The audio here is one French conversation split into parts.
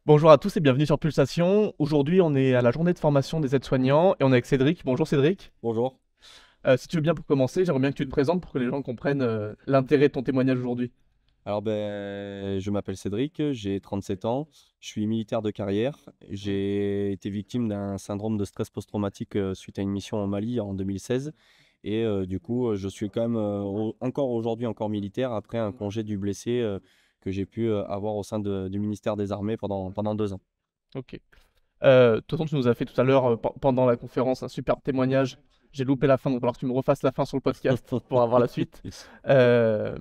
Bonjour à tous et bienvenue sur Pulsation. Aujourd'hui, on est à la journée de formation des aides-soignants et on est avec Cédric. Bonjour Cédric. Bonjour. Si tu veux bien pour commencer, j'aimerais bien que tu te présentes pour que les gens comprennent l'intérêt de ton témoignage aujourd'hui. Je m'appelle Cédric, j'ai 37 ans, je suis militaire de carrière. J'ai été victime d'un syndrome de stress post-traumatique suite à une mission au Mali en 2016. Je suis quand même encore aujourd'hui encore militaire après un congé du blessé que j'ai pu avoir au sein du ministère des Armées pendant 2 ans. Ok. De toute façon, tu nous as fait tout à l'heure, pendant la conférence, un superbe témoignage. J'ai loupé la fin, donc il va falloir que tu me refasses la fin sur le podcast pour avoir la suite. Euh,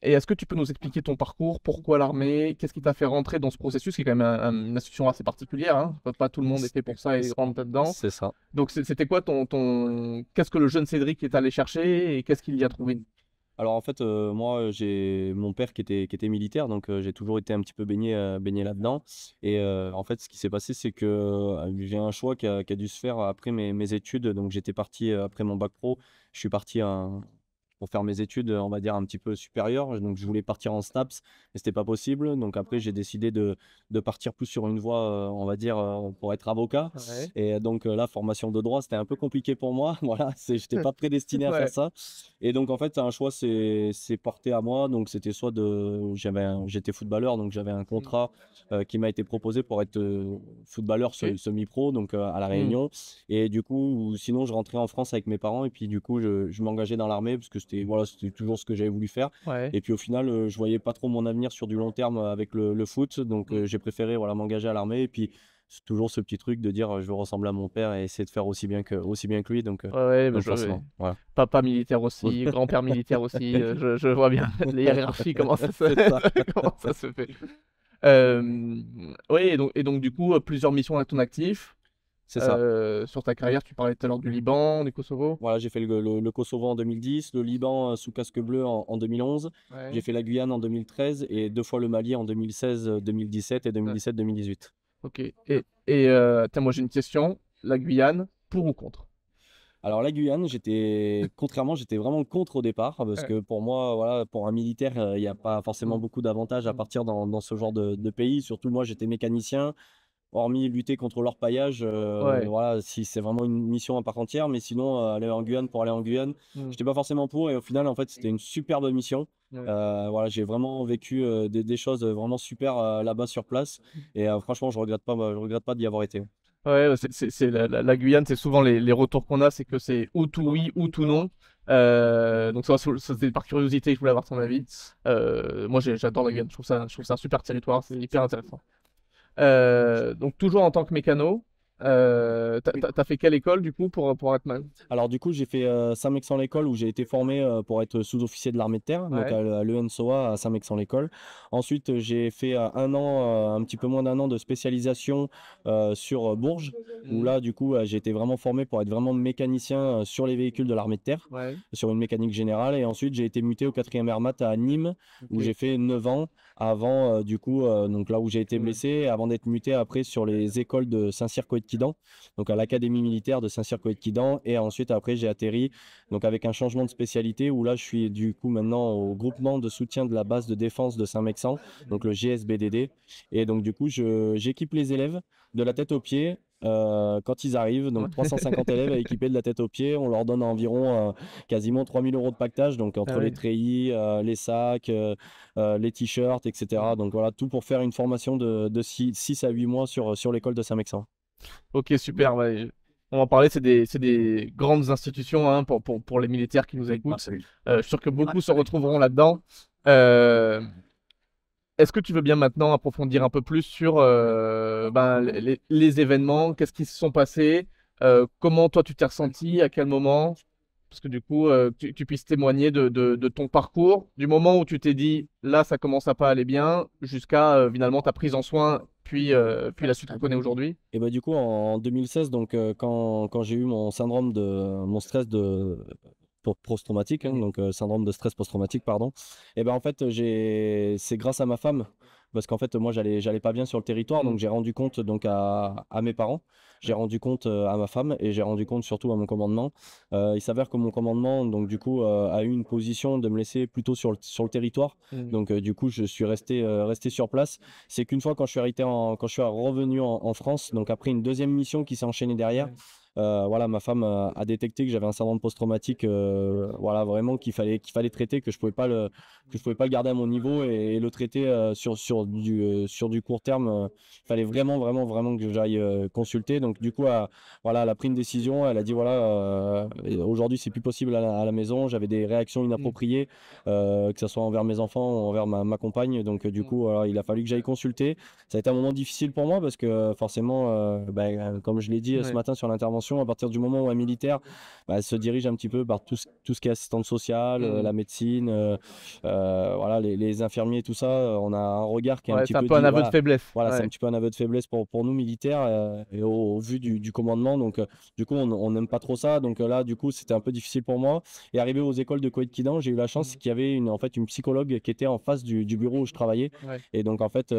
et est-ce que tu peux nous expliquer ton parcours? Pourquoi l'armée? Qu'est-ce qui t'a fait rentrer dans ce processus qui est quand même une institution assez particulière, hein? Pas tout le monde est fait pour ça et rentre là-dedans. C'est ça. Donc c'était quoi Qu'est-ce que le jeune Cédric est allé chercher et qu'est-ce qu'il y a trouvé? Alors en fait, moi, j'ai mon père qui était militaire, donc j'ai toujours été un petit peu baigné là-dedans. En fait, ce qui s'est passé, c'est que j'ai un choix qui a dû se faire après mes études. Donc j'étais parti, après mon bac pro, je suis parti pour faire mes études, on va dire un petit peu supérieures. Donc je voulais partir en STAPS, mais c'était pas possible. Donc après, j'ai décidé de partir plus sur une voie, on va dire, pour être avocat. Ouais. La formation de droit, c'était un peu compliqué pour moi. Voilà, j'étais pas prédestiné à faire Ouais. ça. Et donc, en fait, un choix s'est porté à moi. Donc, c'était soit j'étais footballeur, donc j'avais un Mm. contrat qui m'a été proposé pour être footballeur Ok. semi-pro, donc à La Mm. Réunion. Et du coup, sinon, je rentrais en France avec mes parents. Et puis, du coup, je m'engageais dans l'armée parce que c'était toujours ce que j'avais voulu faire. Ouais. Et puis, au final, je voyais pas trop mon avenir sur du long terme avec le foot. Donc, Mm. j'ai préféré voilà, m'engager à l'armée. Et puis, c'est toujours ce petit truc de dire je veux ressembler à mon père et essayer de faire aussi bien que lui. Ouais, ouais, Donc ouais. forcément, voilà. Papa militaire aussi, grand-père militaire aussi, je vois bien les hiérarchies, C'est ça. comment ça se fait. Euh, oui, et donc du coup, plusieurs missions à ton actif. C'est ça. Sur ta carrière, tu parlais tout à l'heure du Liban, du Kosovo. Voilà, j'ai fait le Kosovo en 2010, le Liban sous casque bleu en 2011. J'ai Ouais. fait la Guyane en 2013 et 2 fois le Mali en 2016, 2017 et Ouais. 2017-2018. Ok. Tiens, moi j'ai une question. La Guyane, pour ou contre? Alors la Guyane, j'étais vraiment contre au départ parce Ouais. que pour moi, voilà, pour un militaire, il n'y a pas forcément Mm. beaucoup d'avantages à Mm. partir dans ce genre de pays. Surtout moi, j'étais mécanicien. Hormis lutter contre l'orpaillage, Ouais. voilà, si c'est vraiment une mission à part entière, mais sinon, aller en Guyane pour aller en Guyane, Mm. j'étais pas forcément pour et au final, en fait, c'était une superbe mission. Ouais. Voilà, j'ai vraiment vécu, des choses, vraiment super, là-bas sur place et franchement, je regrette pas d'y avoir été. Ouais, ouais, la Guyane, c'est souvent les retours qu'on a, c'est que c'est ou tout oui ou tout non. Donc ça, c'était par curiosité, je voulais avoir ton avis. Moi, j'adore la Guyane, je trouve ça un super territoire, c'est hyper intéressant. Donc toujours en tant que mécano, t'as fait quelle école du coup pour être mal? Alors du coup, j'ai fait Saint-Mexan-l'École où j'ai été formé pour être sous-officier de l'armée de terre, donc Ouais. à l'ENSOA à Saint-Mexan-l'École. Ensuite, j'ai fait un an, un petit peu moins d'un an de spécialisation sur Bourges, où Mhm. là, du coup, j'ai été vraiment formé pour être vraiment mécanicien sur les véhicules de l'armée de terre, Ouais. sur une mécanique générale. Et ensuite, j'ai été muté au 4e Airmat à Nîmes, où Ok. j'ai fait 9 ans avant, donc là où j'ai été Ouais. blessé, avant d'être muté après sur les écoles de Saint-Cyr-Coët-Quidan, donc à l'académie militaire de Saint-Cyr-Coët-Quidan. Et ensuite, après, j'ai atterri donc avec un changement de spécialité où là, je suis du coup maintenant au groupement de soutien de la base de défense de Saint-Mexan, donc le GSBDD. Et donc, du coup, j'équipe les élèves de la tête aux pieds. Quand ils arrivent, donc 350 élèves à équiper de la tête aux pieds, on leur donne environ quasiment 3 000 € de pactage, donc Ah entre les ouais. treillis, les sacs, les t-shirts, etc. Donc voilà, tout pour faire une formation de 6 à 8 mois sur l'école de Saint-Mexan. Ok, super. Ouais. On va en parler, c'est des grandes institutions, hein, pour les militaires qui nous écoutent. Je suis sûr que beaucoup se retrouveront là-dedans. Euh, Est-ce que tu veux bien maintenant approfondir un peu plus sur ben, les événements, qu'est-ce qui se sont passés, comment toi tu t'es ressenti, à quel moment, parce que du coup tu puisses témoigner de ton parcours, du moment où tu t'es dit là ça commence à pas aller bien, jusqu'à finalement ta prise en soin, puis la suite qu'on connaît aujourd'hui. Et bah du coup en 2016, donc quand j'ai eu mon stress de post-traumatique, hein, Mm. donc syndrome de stress post-traumatique, pardon. Et ben en fait c'est grâce à ma femme parce qu'en fait, moi, j'allais pas bien sur le territoire, donc j'ai rendu compte donc à mes parents, j'ai rendu compte à ma femme et j'ai rendu compte surtout à mon commandement. Il s'avère que mon commandement, donc du coup, a eu une position de me laisser plutôt sur le territoire. Donc du coup, je suis resté sur place. C'est qu'une fois quand quand je suis revenu en France, donc après une deuxième mission qui s'est enchaînée derrière. Voilà, ma femme a détecté que j'avais un syndrome post-traumatique, voilà, vraiment qu'il fallait traiter, que je pouvais pas le garder à mon niveau et le traiter sur du court terme. Il fallait vraiment que j'aille consulter. Donc du coup, voilà, elle a pris une décision. Elle a dit voilà, aujourd'hui c'est plus possible à la maison. J'avais des réactions inappropriées, que ce soit envers mes enfants ou envers ma compagne. Donc du coup, voilà, il a fallu que j'aille consulter. Ça a été un moment difficile pour moi parce que forcément, comme je l'ai dit ce matin sur l'intervention, à partir du moment où un militaire se dirige un petit peu par tout ce qui est assistante sociale, la médecine, voilà, les infirmiers, tout ça, on a un regard qui est un Ouais, petit c'est un peu peu un dit, aveu de voilà, faiblesse. voilà, c'est un Ouais. petit peu un aveu de faiblesse pour nous militaires et au vu du commandement. Donc, du coup, on n'aime pas trop ça. Donc là, du coup, c'était un peu difficile pour moi. Et arrivé aux écoles de Koweït Kidan, j'ai eu la chance qu'il y avait en fait, une psychologue qui était en face du bureau où je travaillais. Ouais. Et donc, en fait,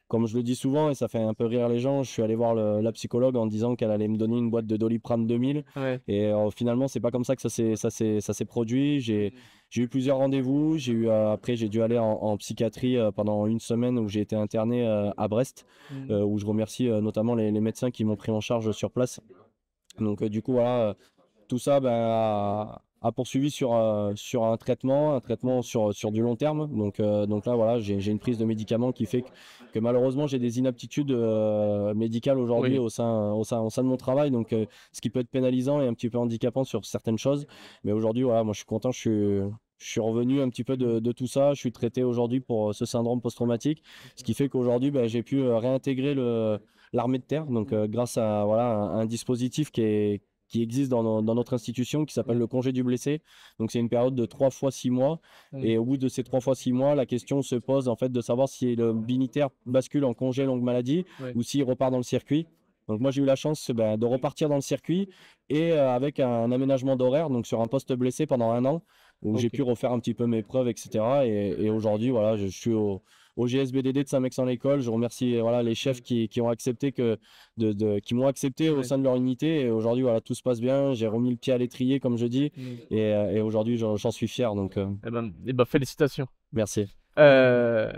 comme je le dis souvent, et ça fait un peu rire les gens, je suis allé voir la psychologue en disant qu'elle allait me donner une boîte de Doliprane 2000. Ouais. Et finalement, c'est pas comme ça que ça s'est produit. J'ai eu plusieurs rendez-vous. Après, j'ai dû aller en psychiatrie pendant une semaine où j'ai été interné à Brest, où je remercie notamment les médecins qui m'ont pris en charge sur place. Donc, du coup, voilà, tout ça a poursuivi sur un traitement sur du long terme. Donc là, voilà, j'ai une prise de médicaments qui fait que malheureusement, j'ai des inaptitudes médicales aujourd'hui Oui. au sein de mon travail. Donc, ce qui peut être pénalisant et un petit peu handicapant sur certaines choses. Mais aujourd'hui, voilà, moi, je suis content, je suis revenu un petit peu de tout ça. Je suis traité aujourd'hui pour ce syndrome post-traumatique, ce qui fait qu'aujourd'hui, j'ai pu réintégrer l'armée de terre. Donc, grâce à voilà, un dispositif qui existe dans notre institution, qui s'appelle le congé du blessé. Donc, c'est une période de 3 fois 6 mois. Et au bout de ces 3 fois 6 mois, la question se pose en fait de savoir si le militaire bascule en congé longue maladie Ouais. ou s'il repart dans le circuit. Donc, moi, j'ai eu la chance de repartir dans le circuit et avec un aménagement d'horaire, donc sur un poste blessé pendant 1 an, où j'ai Ok. pu refaire un petit peu mes preuves, etc. Et aujourd'hui, voilà, je suis au GSBDD de Saint-Mex-en-l'École. Je remercie voilà, les chefs qui ont accepté qui m'ont accepté au Ouais. sein de leur unité. Et aujourd'hui, voilà, tout se passe bien. J'ai remis le pied à l'étrier, comme je dis. Et aujourd'hui, j'en suis fier. Donc, Eh ben, félicitations. merci. Euh,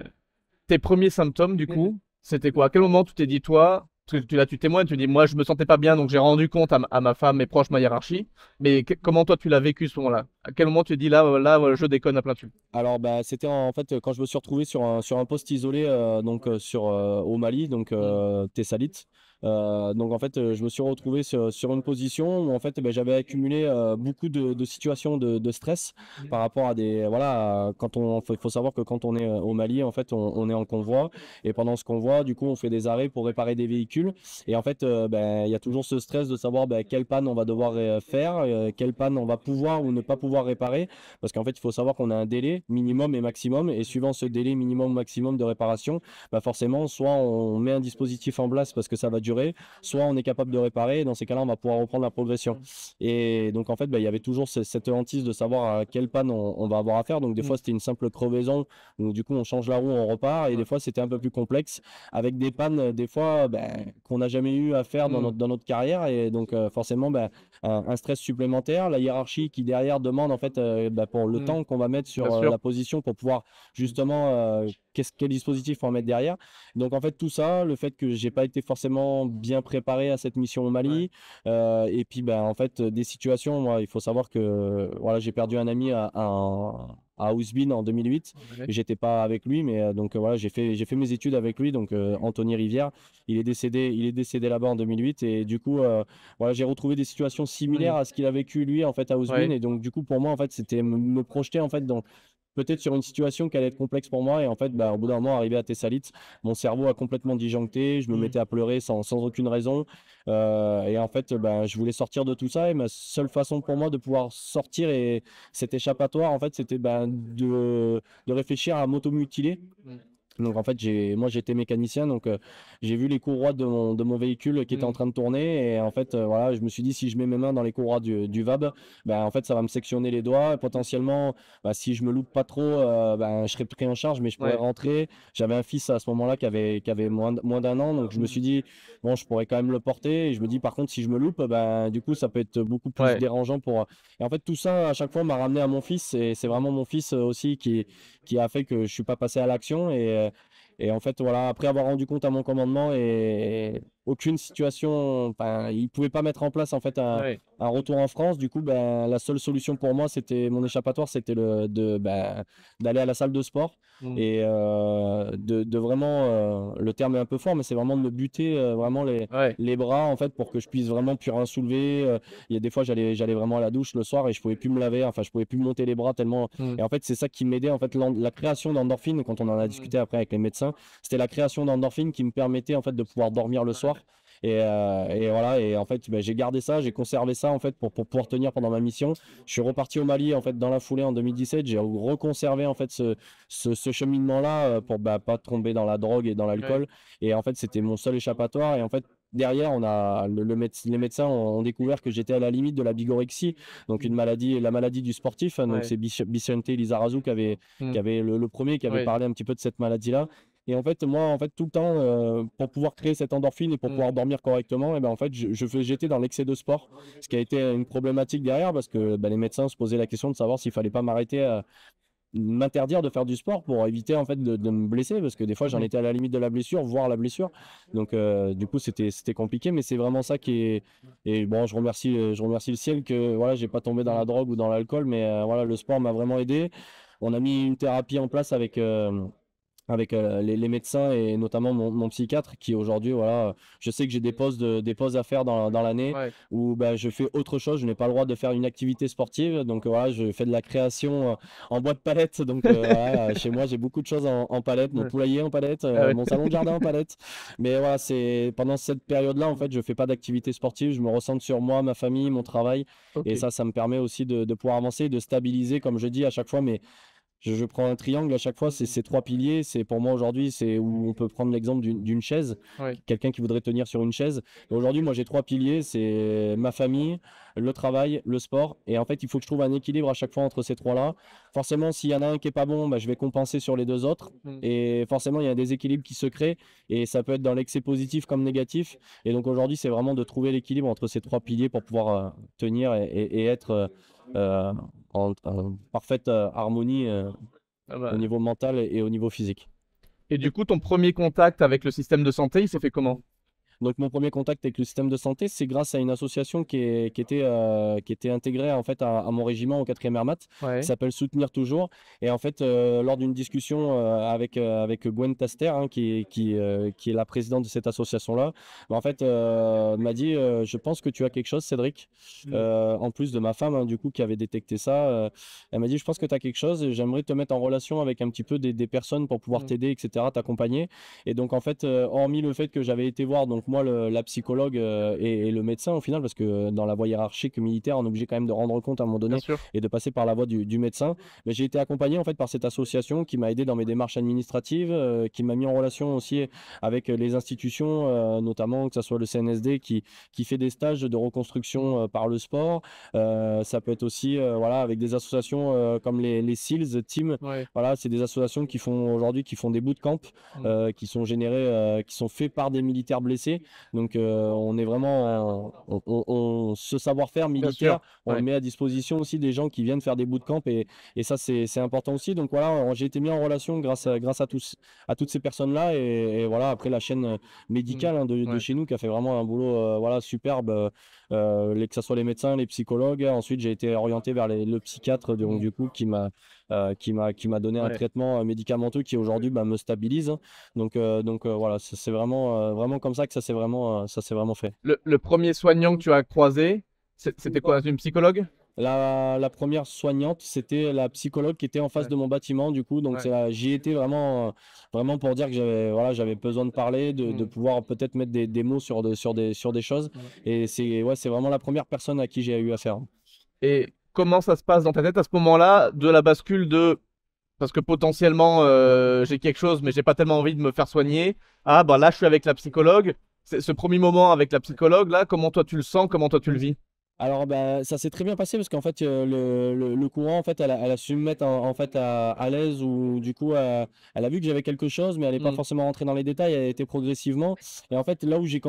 Tes premiers symptômes, du coup, c'était quoi? À quel moment tu t'es dit, toi, parce que là, tu témoignes, tu dis, moi, je me sentais pas bien, donc j'ai rendu compte à ma femme, mes proches, ma hiérarchie. Mais comment toi, tu l'as vécu ce moment-là? À quel moment tu te dis, là, je déconne à plein tube? Alors, c'était en fait quand je me suis retrouvé sur un poste isolé au Mali, donc Tessalit. Donc en fait, je me suis retrouvé sur une position où en fait, j'avais accumulé beaucoup de situations de stress par rapport à des voilà, faut savoir que quand on est au Mali, en fait, on est en convoi et pendant ce convoi, du coup, on fait des arrêts pour réparer des véhicules et en fait, il y a toujours ce stress de savoir quelle panne on va devoir faire, quelle panne on va pouvoir ou ne pas pouvoir réparer. Parce qu'en fait, il faut savoir qu'on a un délai minimum et maximum. Et suivant ce délai minimum ou maximum de réparation, forcément, soit on met un dispositif en place parce que ça va durer, soit on est capable de réparer. Et dans ces cas-là, on va pouvoir reprendre la progression. Et donc, en fait, il y avait toujours cette hantise de savoir à quelle panne on va avoir à faire. Donc, des fois, c'était une simple crevaison où du coup, on change la roue, on repart. Et des fois, c'était un peu plus complexe avec des pannes, des fois, qu'on n'a jamais eu à faire dans notre carrière. Et donc, forcément, un stress supplémentaire. La hiérarchie qui derrière demande en fait pour le temps qu'on va mettre Bien sur sûr. la position pour pouvoir justement quel dispositif on va mettre derrière. Donc en fait tout ça, le fait que j'ai pas été forcément bien préparé à cette mission au Mali, et puis en fait des situations, moi il faut savoir que voilà j'ai perdu un ami à Ousbine en 2008. Ouais. J'étais pas avec lui, mais donc voilà, j'ai fait mes études avec lui, donc Anthony Rivière. Il est décédé là-bas en 2008 et du coup, voilà, j'ai retrouvé des situations similaires à ce qu'il a vécu lui en fait à Ousbine Ouais. et donc du coup pour moi en fait c'était me projeter en fait dans peut-être sur une situation qui allait être complexe pour moi et en fait au bout d'un moment arrivé à Tessalit, mon cerveau a complètement disjoncté, je me mettais à pleurer sans aucune raison et en fait je voulais sortir de tout ça et ma seule façon pour moi de pouvoir sortir et cet échappatoire en fait c'était de réfléchir à m'automutiler. Donc en fait, moi j'étais mécanicien, donc j'ai vu les courroies de mon véhicule qui étaient en train de tourner et en fait voilà, je me suis dit si je mets mes mains dans les courroies du VAB, ben en fait ça va me sectionner les doigts et potentiellement si je me loupe pas trop, ben je serais pris en charge mais je pourrais Ouais. rentrer. J'avais un fils à ce moment-là qui avait moins d'un an, donc je me suis dit bon, je pourrais quand même le porter et je me dis par contre si je me loupe, ben du coup ça peut être beaucoup plus Ouais. dérangeant pour et en fait tout ça à chaque fois m'a ramené à mon fils et c'est vraiment mon fils aussi qui a fait que je suis pas passé à l'action et en fait, voilà, après avoir rendu compte à mon commandement et aucune situation, enfin, il pouvait pas mettre en place en fait Ouais. un retour en France. Du coup, ben, la seule solution pour moi, c'était mon échappatoire, c'était d'aller à la salle de sport Mm. et de vraiment, le terme est un peu fort, mais c'est vraiment de me buter vraiment Ouais. les bras en fait pour que je puisse vraiment plus rien soulever. Il y a des fois, j'allais vraiment à la douche le soir et je pouvais plus me laver, enfin, je pouvais plus monter les bras tellement. Mm. Et en fait, c'est ça qui m'aidait en fait la création d'endorphines quand on en a Mm. discuté après avec les médecins. C'était la création d'endorphines qui me permettait en fait de pouvoir dormir le soir. Et voilà, et en fait, ben, j'ai gardé ça, j'ai conservé ça en fait pour pouvoir tenir pendant ma mission. Je suis reparti au Mali en fait dans la foulée en 2017. J'ai reconservé en fait ce cheminement-là pour pas tomber dans la drogue et dans Ouais. l'alcool. Et en fait, c'était mon seul échappatoire. Et en fait, derrière, les médecins ont découvert que j'étais à la limite de la bigorexie, donc une Mm. maladie, la maladie du sportif. Donc Ouais. c'est Vicente Lizarazu Mm. qui avait le premier qui avait Ouais. parlé un petit peu de cette maladie-là. Et en fait, moi, en fait, tout le temps, pour pouvoir créer cette endorphine et pour Mm. pouvoir dormir correctement, et ben, en fait, j'étais dans l'excès de sport, ce qui a été une problématique derrière parce que ben, les médecins se posaient la question de savoir s'il fallait pas m'arrêter à m'interdire de faire du sport pour éviter en fait de me blesser parce que des fois j'en Mhm. étais à la limite de la blessure, voire la blessure. Donc du coup c'était compliqué, mais c'est vraiment ça qui est et bon je remercie le ciel que voilà j'ai pas tombé dans la Mm. drogue ou dans l'alcool, mais voilà le sport m'a vraiment aidé. On a mis une thérapie en place avec les médecins et notamment mon psychiatre qui aujourd'hui, voilà, je sais que j'ai des pauses à faire dans l'année Ouais. où bah, je fais autre chose, je n'ai pas le droit de faire une activité sportive, donc voilà, je fais de la création en bois de palette, donc voilà, chez moi j'ai beaucoup de choses en palette, mon Ouais. poulailler en palette, Ah ouais. mon salon de jardin en palette, mais voilà, c'est pendant cette période-là, en fait, je fais pas d'activité sportive, je me recentre sur moi, ma famille, mon travail, Ok. et ça me permet aussi de pouvoir avancer, de stabiliser, comme je dis à chaque fois, mais je prends un triangle à chaque fois, c'est ces trois piliers. C'est pour moi aujourd'hui, c'est où on peut prendre l'exemple d'une chaise, Ouais. quelqu'un qui voudrait tenir sur une chaise. Et aujourd'hui, moi j'ai trois piliers, c'est ma famille, le travail, le sport. Et en fait, il faut que je trouve un équilibre à chaque fois entre ces trois-là. Forcément, s'il y en a un qui est pas bon, bah, je vais compenser sur les deux autres. Mm. Et forcément, il y a un déséquilibre qui se crée et ça peut être dans l'excès positif comme négatif. Et donc aujourd'hui, c'est vraiment de trouver l'équilibre entre ces trois piliers pour pouvoir tenir et être euh, en parfaite harmonie Ah au bah. niveau mental et au niveau physique. Et du coup, ton premier contact avec le système de santé, il s'est fait comment? Donc mon premier contact avec le système de santé, c'est grâce à une association qui était intégrée en fait à mon régiment au 4e Wehrmacht, qui Ouais. s'appelle Soutenir Toujours. Et en fait, lors d'une discussion avec Gwen Taster, hein, qui est la présidente de cette association-là, bah, en fait, elle m'a dit, je pense que tu as quelque chose, Cédric. Mm. En plus de ma femme, hein, du coup, qui avait détecté ça, elle m'a dit, je pense que tu as quelque chose, et j'aimerais te mettre en relation avec un petit peu des personnes pour pouvoir Mm. t'aider, etc., t'accompagner. Et donc, en fait, hormis le fait que j'avais été voir, donc moi, la psychologue et le médecin, au final, parce que dans la voie hiérarchique militaire, on est obligé quand même de rendre compte à un moment Bien donné sûr. et de passer par la voie du médecin. Mais j'ai été accompagné, en fait, par cette association qui m'a aidé dans mes démarches administratives, qui m'a mis en relation aussi avec les institutions, notamment que ce soit le CNSD qui fait des stages de Mm. reconstruction par le sport. Ça peut être aussi voilà, avec des associations comme les SEALs Team. Ouais. Voilà, c'est des associations qui font aujourd'hui qui font des bootcamps Mm. qui sont générés, qui sont faits par des militaires blessés. Donc, on est vraiment, ce savoir-faire Bien sûr. militaire, on le Ouais. met à disposition aussi des gens qui viennent faire des bootcamps et ça, c'est important aussi. Donc voilà, j'ai été mis en relation grâce à toutes ces personnes-là et voilà, après la chaîne Mm. médicale hein, de Ouais. chez nous qui a fait vraiment un boulot voilà, superbe, que ce soit les médecins, les psychologues. Ensuite, j'ai été orienté vers le psychiatre donc, Mm. du coup qui m'a donné un Ouais. traitement médicamenteux qui aujourd'hui bah, me stabilise. Donc voilà, c'est vraiment, vraiment comme ça que ça s'est vraiment fait. Le premier soignant que tu as croisé, c'était quoi? Une psychologue? La première soignante, c'était la psychologue qui était en face Ouais. de mon bâtiment, du coup. Donc Ouais. j'y étais vraiment, vraiment pour dire que j'avais voilà, j'avais besoin de parler, de Mm. pouvoir peut-être mettre des mots sur des choses. Ouais. Et c'est vraiment la première personne à qui j'ai eu affaire. Et comment ça se passe dans ta tête à ce moment-là de la bascule de... parce que potentiellement j'ai quelque chose, mais j'ai pas tellement envie de me faire soigner. Ah, bah là, je suis avec la psychologue. Ce premier moment avec la psychologue, là, comment toi tu le sens, comment toi tu le vis? Alors, bah, ça s'est très bien passé parce qu'en fait, le courant, en fait, elle a su me mettre en fait à l'aise ou du coup, elle a vu que j'avais quelque chose, mais elle n'est pas Mm. forcément rentrée dans les détails, elle a été progressivement. Et en fait, là où j'ai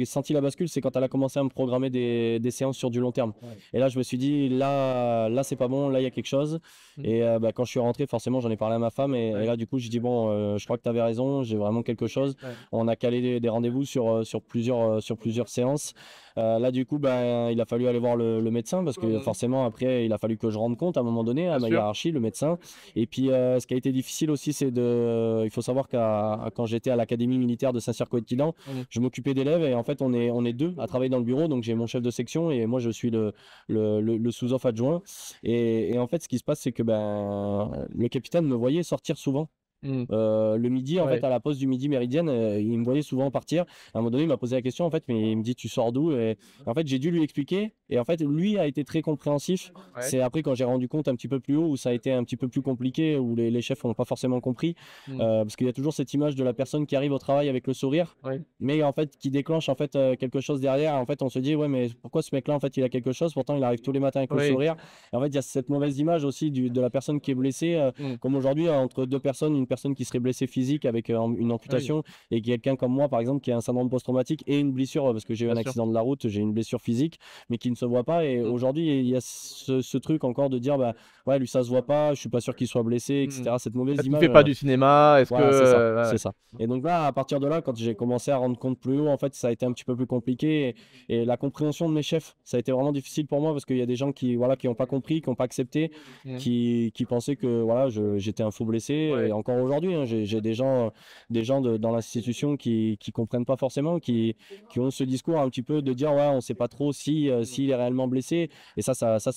senti la bascule, c'est quand elle a commencé à me programmer des séances sur du long terme. Ouais. Et là, je me suis dit, là, c'est pas bon, là, il y a quelque chose. Mm. Et bah, quand je suis rentré, forcément, j'en ai parlé à ma femme. Et là, du coup, j'ai dit, bon, je crois que tu avais raison, j'ai vraiment quelque chose. Ouais. On a calé des rendez-vous sur plusieurs séances. Là, du coup, ben, il a fallu aller voir le médecin parce que forcément, après, il a fallu que je rende compte à un moment donné à Bien ma sûr. hiérarchie, le médecin. Et puis, ce qui a été difficile aussi, il faut savoir quand j'étais à l'Académie militaire de Saint-Cyr-Coët-Quilan, Mm. je m'occupais d'élèves et en fait, on est deux à travailler dans le bureau. Donc, j'ai mon chef de section et moi, je suis le sous-off adjoint. Et en fait, ce qui se passe, c'est que ben, le capitaine me voyait sortir souvent. Mm. Le midi, en fait, Ouais. à la pause du midi méridienne, il me voyait souvent partir. À un moment donné, il m'a posé la question, en fait, mais il me dit, tu sors d'où? Et en fait, j'ai dû lui expliquer. Et en fait, lui a été très compréhensif. Ouais. C'est après, quand j'ai rendu compte un petit peu plus haut, où ça a été un petit peu plus compliqué, où les chefs n'ont pas forcément compris. Mm. Parce qu'il y a toujours cette image de la personne qui arrive au travail avec le sourire, Ouais. mais en fait, qui déclenche en fait quelque chose derrière. En fait, on se dit, ouais, mais pourquoi ce mec-là, en fait, il a quelque chose? Pourtant, il arrive tous les matins avec le Oui. sourire. Et en fait, il y a cette mauvaise image aussi de la personne qui est blessée. Mm. Comme aujourd'hui, entre deux personnes, une personne qui serait blessée physique avec une Oui, amputation et quelqu'un comme moi, par exemple, qui a un syndrome post-traumatique et une blessure, parce que j'ai eu bien un sûr. accident de la route, j'ai une blessure physique, mais qui ne se voit pas. Et Mm. aujourd'hui, il y a ce truc encore de dire, bah, ouais, lui, ça se voit pas, je suis pas sûr qu'il soit blessé, Mm. etc. Cette mauvaise Est-ce qu'il image. fait pas du cinéma? Est-ce que Voilà, c'est ça, c'est ouais. ça. Et donc là, à partir de là, quand j'ai commencé à rendre compte plus haut, en fait, ça a été un petit peu plus compliqué. Et la compréhension de mes chefs, ça a été vraiment difficile pour moi parce qu'il y a des gens qui, voilà, qui n'ont pas compris, qui n'ont pas accepté, Mm. qui pensaient que voilà, j'étais un faux blessé. Et Ouais. encore aujourd'hui, hein, j'ai des gens dans l'institution qui comprennent pas forcément, qui ont ce discours un petit peu de dire, ouais, on sait pas trop s'il est réellement blessé. Et ça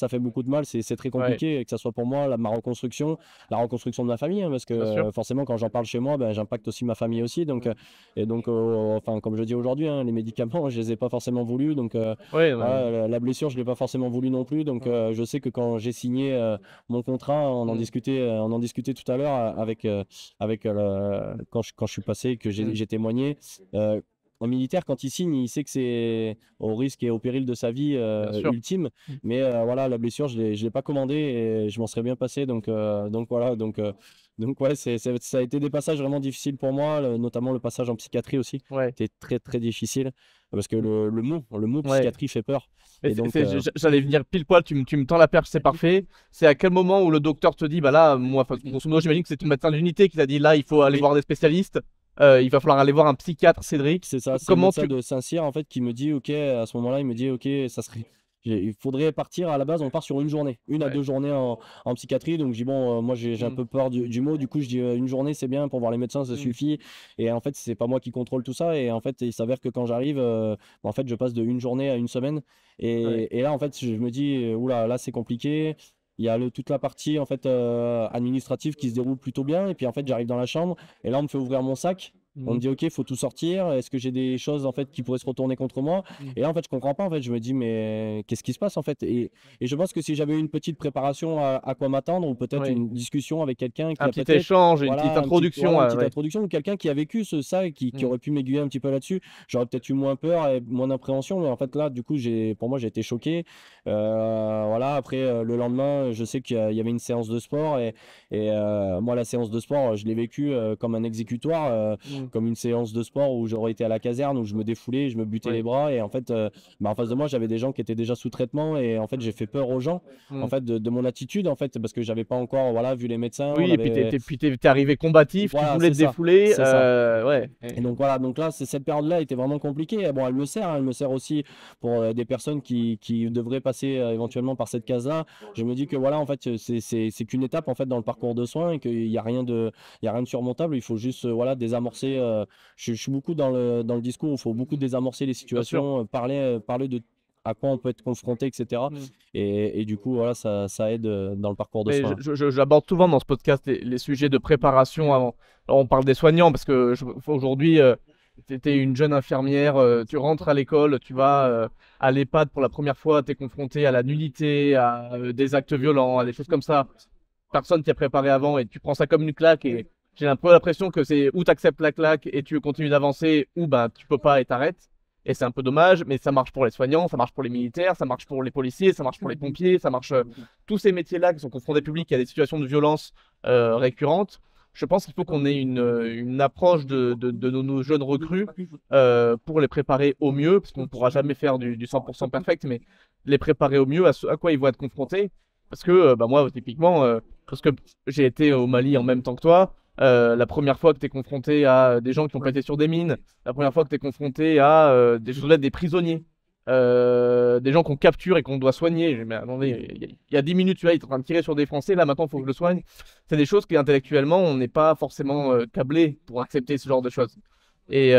fait beaucoup de mal. C'est très Ouais. compliqué, que ce soit pour moi, ma reconstruction, la reconstruction de ma famille, hein, parce que Bien sûr. forcément, quand j'en parle chez moi, ben, j'impacte aussi ma famille aussi. Donc, et donc, enfin, comme je dis aujourd'hui, hein, les médicaments, je les ai pas forcément voulus. Donc, Ouais, ouais. voilà, la blessure, je l'ai pas forcément voulu non plus. Donc, Mm. je sais que quand j'ai signé mon contrat, Mm. on en discutait tout à l'heure quand je suis passé, que Mm. j'ai témoigné. En militaire, quand il signe, il sait que c'est au risque et au péril de sa vie Bien sûr. ultime. Mm. Mais voilà, la blessure, je l'ai pas commandée et je m'en serais bien passé. Donc voilà. Donc ouais, ça a été des passages vraiment difficiles pour moi, notamment le passage en psychiatrie aussi. Ouais. C'était très très difficile parce que Mm. le mot Ouais. psychiatrie fait peur. Mais Et donc j'allais venir pile poil, tu me tends la perche, c'est parfait. C'est à quel moment où le docteur te dit, bah là, moi, enfin, grosso modo, j'imagine que c'est ton médecin d'unité qui t'a dit, là, il faut aller oui, voir des spécialistes, il va falloir aller voir un psychiatre, Cédric. c'est ça, c'est le Comment médecin tu... de Saint-Cyr en fait qui me dit OK, à ce moment-là, il me dit OK, il faudrait partir à la base, on part sur une journée, une à Ouais. deux journées en psychiatrie. Donc je dis bon, moi j'ai un Mm. peu peur du mot, du coup je dis une journée c'est bien pour voir les médecins, ça Mm. suffit. Et en fait, c'est pas moi qui contrôle tout ça. Et en fait, il s'avère que quand j'arrive, en fait, je passe de une journée à une semaine. Ouais. Et là, en fait, je me dis, oula, là c'est compliqué. Il y a toute la partie en fait administrative qui se déroule plutôt bien. Et puis en fait, j'arrive dans la chambre et là, on me fait ouvrir mon sac. On me Mm. dit OK, il faut tout sortir. Est-ce que j'ai des choses en fait qui pourraient se retourner contre moi? Mm. Et là, en fait, je comprends pas. En fait, je me dis mais qu'est-ce qui se passe en fait? Et je pense que si j'avais eu une petite préparation à quoi m'attendre ou peut-être Ouais. une discussion avec quelqu'un qui Un a petit peut-être échange, une petite voilà, introduction, une petite ouais. introduction ou quelqu'un qui a vécu ça et qui Mm. aurait pu m'aiguiller un petit peu là-dessus, j'aurais peut-être eu moins peur et moins d'appréhension. Mais en fait, là, du coup, pour moi, j'ai été choqué. Voilà, après, le lendemain, je sais qu'il y avait une séance de sport et moi, la séance de sport, je l'ai vécue comme un exécutoire, Mm. comme une séance de sport où j'aurais été à la caserne, où je me défoulais, je me butais les Ouais. bras. Et en fait, en face de moi, j'avais des gens qui étaient déjà sous traitement. Et en fait, j'ai fait peur aux gens, en Mm. fait, de mon attitude, en fait, parce que j'avais pas encore, voilà, vu les médecins. On Oui, et puis avait t'es arrivé combatif, tu voilà, voulais c'est te ça, défouler, c'est ça. ouais. Et donc voilà, donc là, cette période-là était vraiment compliquée. Et bon, elle me sert aussi pour des personnes qui devraient passer éventuellement par cette case-là. Je me dis que voilà, en fait, c'est qu'une étape en fait dans le parcours de soins et qu'il n'y a il y a rien de surmontable. Il faut juste voilà désamorcer. Je suis beaucoup dans le discours. Il faut beaucoup désamorcer les Bien sûr. situations, parler de à quoi on peut être confronté, etc. Mm. Et du coup, voilà, ça aide dans le parcours de Mais soins. j'aborde souvent dans ce podcast les sujets de préparation avant. Alors, on parle des soignants parce que aujourd'hui, tu étais une jeune infirmière, tu rentres à l'école, tu vas à l'EHPAD pour la première fois, tu es confronté à la nudité, à des actes violents, à des choses comme ça. personne t'y a préparé avant et tu prends ça comme une claque et j'ai un peu l'impression que c'est ou tu acceptes la claque et tu continues d'avancer ou ben tu peux pas et t'arrêtes. Et c'est un peu dommage, mais ça marche pour les soignants, ça marche pour les militaires, ça marche pour les policiers, ça marche pour les pompiers, ça marche tous ces métiers-là qui sont confrontés publics à des situations de violence récurrentes. Je pense qu'il faut qu'on ait une approche de nos jeunes recrues pour les préparer au mieux, parce qu'on ne pourra jamais faire du 100% perfect, mais les préparer au mieux à ce à quoi ils vont être confrontés. Parce que bah, moi, typiquement, parce que j'ai été au Mali en même temps que toi, la première fois que tu es confronté à des gens qui ont pété sur des mines, la première fois que tu es confronté à des prisonniers, des gens qu'on capture et qu'on doit soigner. Mais attendez, il y a 10 minutes, tu vois, il est en train de tirer sur des Français, là maintenant il faut que je le soigne. C'est des choses qui intellectuellement, on n'est pas forcément câblé pour accepter ce genre de choses. Et,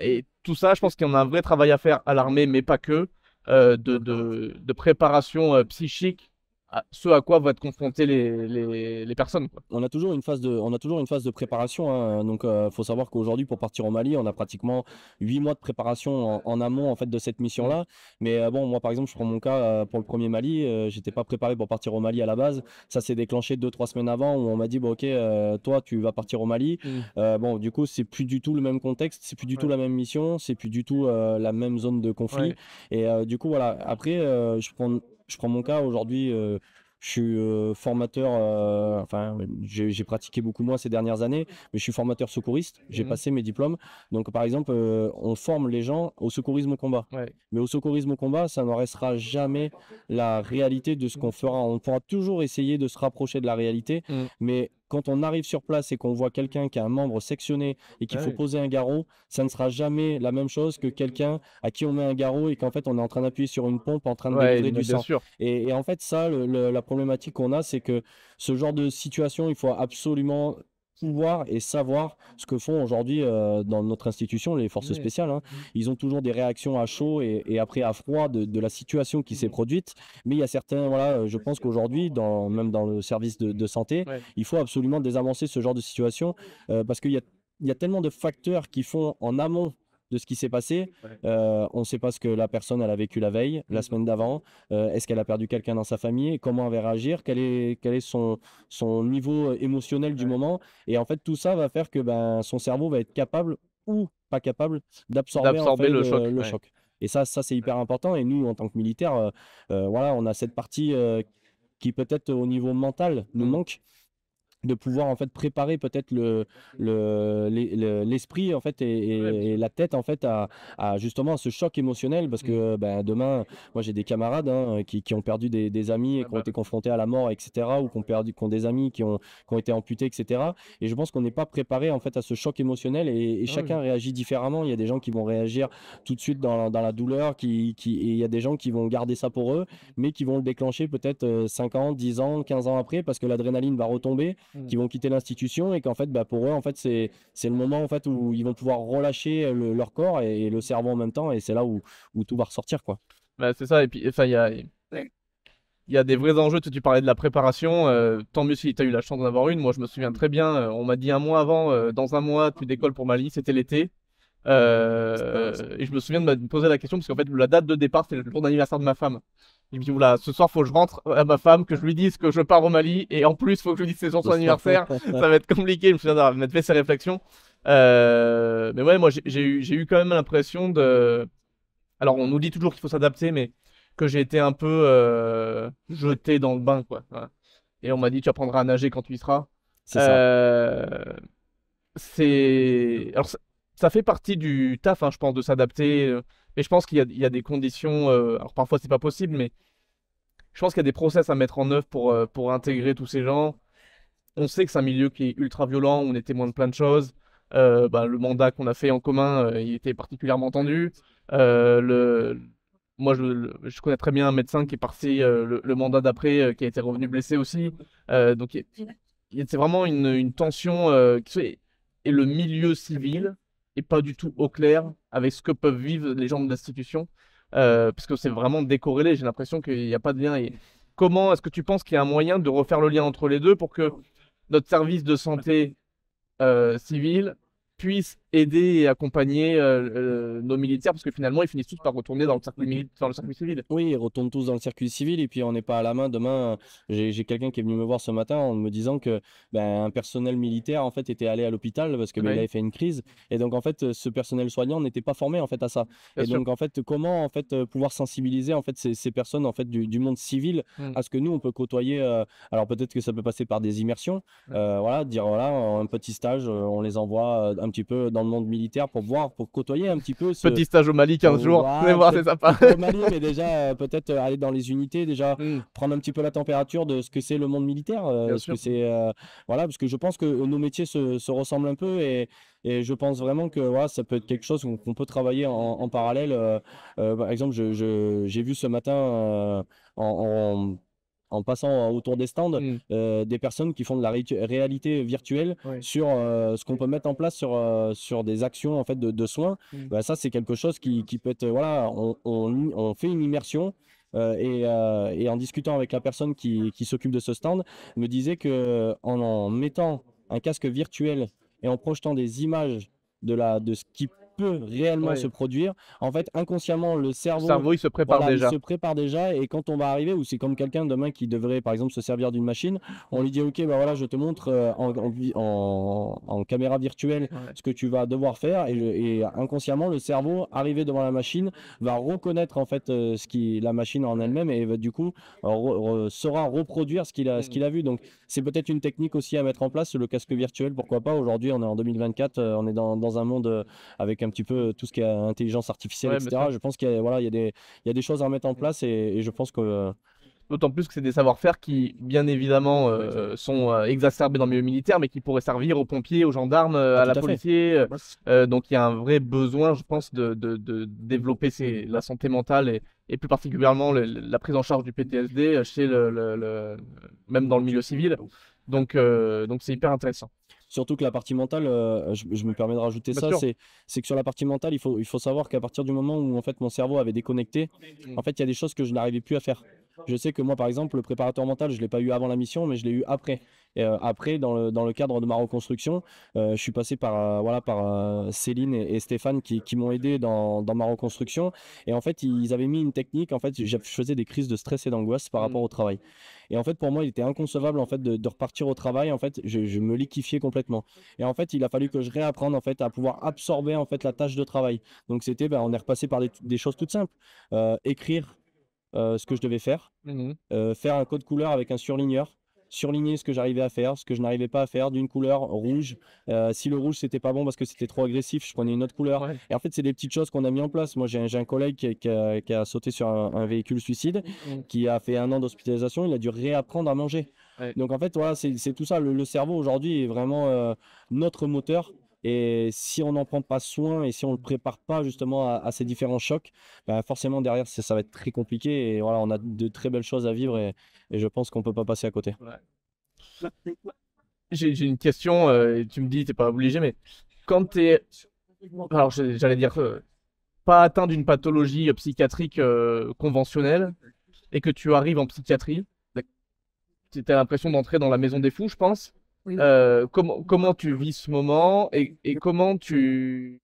et tout ça, je pense qu'il y en a un vrai travail à faire à l'armée, mais pas que, de préparation psychique à ce à quoi vont être confrontés les personnes, quoi. On a toujours une phase de préparation, hein. Donc, faut savoir qu'aujourd'hui, pour partir au Mali, on a pratiquement 8 mois de préparation en amont en fait de cette mission-là. Mais bon, moi, par exemple, je prends mon cas pour le premier Mali. J'étais pas préparé pour partir au Mali à la base. Ça s'est déclenché 2-3 semaines avant où on m'a dit, bon, ok, toi, tu vas partir au Mali. Bon, du coup, c'est plus du tout le même contexte, c'est plus du tout la même mission, c'est plus du tout la même zone de conflit. Et du coup, voilà. Après, je prends mon cas aujourd'hui. Je suis formateur, enfin, j'ai pratiqué beaucoup moins ces dernières années, mais je suis formateur secouriste, j'ai passé mes diplômes. Donc, par exemple, on forme les gens au secourisme au combat. Mais au secourisme au combat, ça n'en restera jamais la réalité de ce qu'on fera. On pourra toujours essayer de se rapprocher de la réalité, mais quand on arrive sur place et qu'on voit quelqu'un qui a un membre sectionné et qu'il faut poser un garrot, ça ne sera jamais la même chose que quelqu'un à qui on met un garrot et qu'en fait on est en train d'appuyer sur une pompe en train de délivrer du sang. Et en fait, ça, la problématique qu'on a, c'est que ce genre de situation, il faut absolument pouvoir et savoir ce que font aujourd'hui dans notre institution les forces spéciales, hein. Ils ont toujours des réactions à chaud et après à froid de la situation qui s'est produite, mais il y a certains, voilà, je pense qu'aujourd'hui même dans le service de santé, il faut absolument désamorcer ce genre de situation parce qu'il y a tellement de facteurs qui font en amont de ce qui s'est passé. On ne sait pas ce que la personne elle a vécu la veille, la semaine d'avant. Est-ce qu'elle a perdu quelqu'un dans sa famille? Comment elle va réagir? Quel est son niveau émotionnel du moment? Et en fait, tout ça va faire que son cerveau va être capable ou pas capable d'absorber en fait, le choc. le choc. Et ça c'est hyper important. Et nous, en tant que militaires, voilà, on a cette partie qui peut-être au niveau mental nous manque, de pouvoir en fait préparer peut-être l'esprit en fait et la tête en fait à justement à ce choc émotionnel parce que demain, moi j'ai des camarades qui ont perdu des amis et qui ont été confrontés à la mort, etc., ou qui ont des amis qui ont été amputés, etc., et je pense qu'on n'est pas préparé en fait à ce choc émotionnel et chacun réagit différemment. Il y a des gens qui vont réagir tout de suite dans la douleur et il y a des gens qui vont garder ça pour eux mais qui vont le déclencher peut-être 5 ans, 10 ans, 15 ans après parce que l'adrénaline va retomber, qui vont quitter l'institution et qu'en fait pour eux en fait c'est le moment en fait où ils vont pouvoir relâcher leur corps et le cerveau en même temps, et c'est là où tout va ressortir, quoi. Bah, c'est ça, et puis enfin il y a des vrais enjeux. Tu parlais de la préparation, tant mieux si tu as eu la chance d'en avoir une. Moi je me souviens très bien, on m'a dit un mois avant, dans un mois tu décolles pour Mali, c'était l'été. Et je me souviens de me poser la question parce qu'en fait la date de départ c'était le jour d'anniversaire de ma femme. Je me dis oula, ce soir faut que je rentre à ma femme, que je lui dise que je pars au Mali et en plus faut que je lui dise c'est son anniversaire. Ça va être compliqué. Je me souviens d'avoir fait ces réflexions. Mais ouais, moi j'ai eu quand même l'impression de. Alors on nous dit toujours qu'il faut s'adapter, mais que j'ai été un peu jeté dans le bain, quoi. Voilà. Et on m'a dit tu apprendras à nager quand tu y seras. C'est ça. Alors ça fait partie du taf, hein, je pense, de s'adapter. Mais je pense il y a des conditions. Alors parfois c'est pas possible, mais je pense qu'il y a des process à mettre en œuvre pour intégrer tous ces gens. On sait que c'est un milieu qui est ultra violent, on est témoin de plein de choses. Le mandat qu'on a fait en commun, il était particulièrement tendu. Moi, je connais très bien un médecin qui est parti le mandat d'après, qui a été revenu blessé aussi. Donc, c'est vraiment une tension. Et le milieu civil est pas du tout au clair avec ce que peuvent vivre les gens de l'institution. Parce que c'est vraiment décorrélé. J'ai l'impression qu'il n'y a pas de lien. Et comment est-ce que tu penses qu'il y a un moyen de refaire le lien entre les deux pour que notre service de santé civil puisse aider et accompagner nos militaires parce que finalement ils finissent tous par retourner dans le dans le circuit civil. Oui, ils retournent tous dans le circuit civil et puis on n'est pas à la main. Demain, j'ai quelqu'un qui est venu me voir ce matin en me disant que un personnel militaire en fait était allé à l'hôpital parce que il Oui, avait fait une crise et donc en fait ce personnel soignant n'était pas formé en fait à ça. bien Et sûr. donc en fait comment en fait pouvoir sensibiliser en fait ces personnes en fait du monde civil Mm. à ce que nous on peut côtoyer. Alors peut-être que ça peut passer par des immersions, Ouais. voilà, dire voilà un petit stage, on les envoie un petit peu dans le monde militaire pour voir, pour côtoyer un petit peu ce Petit stage au Mali, 15 jours. Vous allez ouais, voir, c'est sympa. peut-être pas au Mali, mais déjà peut-être aller dans les unités, déjà Mm, prendre un petit peu la température de ce que c'est le monde militaire, bien ce que sûr. c'est voilà, parce que je pense que nos métiers se ressemblent un peu et je pense vraiment que voilà, ça peut être quelque chose qu'on peut travailler en parallèle. Par exemple, j'ai vu ce matin en, en passant autour des stands, Mm, des personnes qui font de la réalité virtuelle oui. sur ce qu'on peut mettre en place sur des actions en fait de soins. Mm. Bah, ça, c'est quelque chose qui peut être, voilà, on fait une immersion. Et en discutant avec la personne qui s'occupe de ce stand, me disait que en mettant un casque virtuel et en projetant des images de ce qui peut réellement se Ouais. produire, en fait, inconsciemment, le Le cerveau, cerveau, il se prépare voilà, il déjà. se prépare déjà et quand on va arriver, ou c'est comme quelqu'un demain qui devrait, par exemple, se servir d'une machine, on lui dit, OK, bah voilà, je te montre en caméra virtuelle Ouais. ce que tu vas devoir faire et inconsciemment, le cerveau, arrivé devant la machine, va reconnaître en fait la machine en elle-même et va, du coup, saura reproduire ce Mm. qu'il a vu. Donc, c'est peut-être une technique aussi à mettre en place, le casque virtuel, pourquoi pas. Aujourd'hui, on est en 2024, on est dans un monde avec un petit peu tout ce qui est intelligence artificielle, Ouais, bien sûr. etc. Je pense qu'il y a, voilà, il y a des choses à mettre en place et je pense que D'autant plus que c'est des savoir-faire qui, bien évidemment, sont exacerbés dans le milieu militaire, mais qui pourraient servir aux pompiers, aux gendarmes, ah, à tout la à fait. policier. Donc il y a un vrai besoin, je pense, de développer la santé mentale et plus particulièrement la prise en charge du PTSD chez même dans le milieu civil. Donc c'est hyper intéressant. Surtout que la partie mentale, je me permets de rajouter Bien ça, sûr. c'est que sur la partie mentale, il faut savoir qu'à partir du moment où en fait mon cerveau avait déconnecté, en Mm. fait il y a des choses que je n'arrivais plus à faire. Je sais que moi par exemple le préparateur mental, je ne l'ai pas eu avant la mission, mais je l'ai eu après. Et, après dans le cadre de ma reconstruction, je suis passé par voilà par Céline et Stéphane qui m'ont aidé dans ma reconstruction. Et en fait ils avaient mis une technique. En fait je faisais des crises de stress et d'angoisse par rapport Mm. au travail. Et en fait, pour moi, il était inconcevable en fait de repartir au travail. En fait, je me liquéfiais complètement. Et en fait, il a fallu que je réapprenne en fait à pouvoir absorber en fait la tâche de travail. Donc c'était, on est repassé par des choses toutes simples. Écrire ce que je devais faire, Mhm. faire un code couleur avec un surligneur, surligner ce que j'arrivais à faire, ce que je n'arrivais pas à faire d'une couleur rouge. Si le rouge c'était pas bon parce que c'était trop agressif, je prenais une autre couleur. Ouais. Et en fait, c'est des petites choses qu'on a mis en place. Moi, j'ai un collègue qui a sauté sur un véhicule suicide, Mm. qui a fait 1 an d'hospitalisation. Il a dû réapprendre à manger. Ouais. Donc en fait, voilà, c'est tout ça. Le cerveau aujourd'hui est vraiment notre moteur. Et si on n'en prend pas soin et si on ne le prépare pas justement à ces différents chocs, forcément derrière ça va être très compliqué. Et voilà, on a de très belles choses à vivre et je pense qu'on peut pas passer à côté. Ouais. J'ai une question, et tu me dis, t'es pas obligé, mais quand t'es, alors j'allais dire, pas atteint d'une pathologie psychiatrique conventionnelle et que tu arrives en psychiatrie, tu as l'impression d'entrer dans la maison des fous, je pense. Oui. Comment tu vis ce moment et comment tu